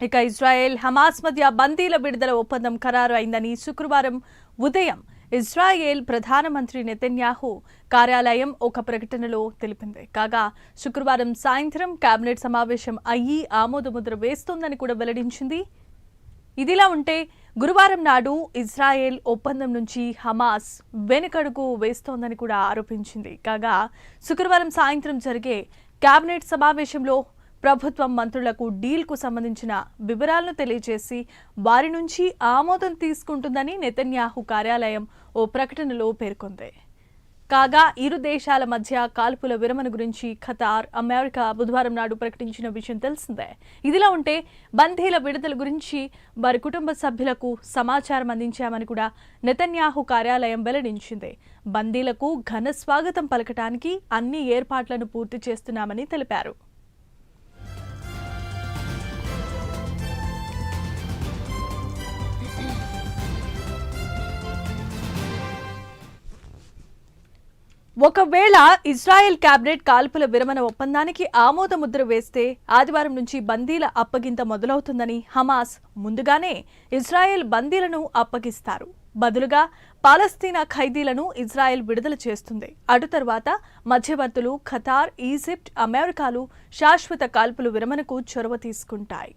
ఇక Israel Hamas మధ్య బందీల విడుదల ఒప్పందం ఖరారు అయిందని శుక్రవారం ఉదయం ఇజ్రాయెల్ ప్రధానమంత్రి నెతన్యాహు కార్యాలయం ఒక ప్రకటనలో తెలిపింది. కాగా శుక్రవారం సాయంత్రం కేబినెట్ సమావేశం అయ్యి ఆమోదముద్ర వేస్తోందని కూడా వెల్లడించింది. ఇదిలా ఉంటే గురువారం నాడు ఇజ్రాయెల్ ఒప్పందం నుంచి హమాస్ వెనుకడుగు వేస్తోందని కూడా ఆరోపించింది. కాగా శుక్రవారం సాయంత్రం జరిగే కేబినెట్ సమావేశంలో ప్రభుత్వం మంత్రులకు డీల్కు సంబంధించిన వివరాలను తెలియజేసి వారి నుంచి ఆమోదం తీసుకుంటుందని నెతన్యాహు కార్యాలయం ఓ ప్రకటనలో పేర్కొంది. కాగా ఇరు దేశాల మధ్య కాల్పుల విరమణ గురించి ఖతార్, అమెరికా బుధవారం నాడు ప్రకటించిన విషయం తెలిసిందే. ఇదిలా ఉంటే బందీల విడుదల గురించి వారి కుటుంబ సభ్యులకు సమాచారం అందించామని కూడా నెతన్యాహు కార్యాలయం వెల్లడించింది. బందీలకు ఘన స్వాగతం పలకటానికి అన్ని ఏర్పాట్లను పూర్తి చేస్తున్నామని తెలిపారు. ఒకవేళ ఇజ్రాయెల్ కేబినెట్ కాల్పుల విరమణ ఒప్పందానికి ఆమోద ముద్ర వేస్తే ఆదివారం నుంచి బందీల అప్పగింత మొదలవుతుందని హమాస్ ముందుగానే ఇజ్రాయెల్ బందీలను అప్పగిస్తారు. బదులుగా పాలస్తీనా ఖైదీలను ఇజ్రాయెల్ విడుదల చేస్తుంది. అటు తర్వాత మధ్యవర్తులు ఖతార్, ఈజిప్ట్, అమెరికాలు శాశ్వత కాల్పుల విరమణకు చొరవ తీసుకుంటాయి.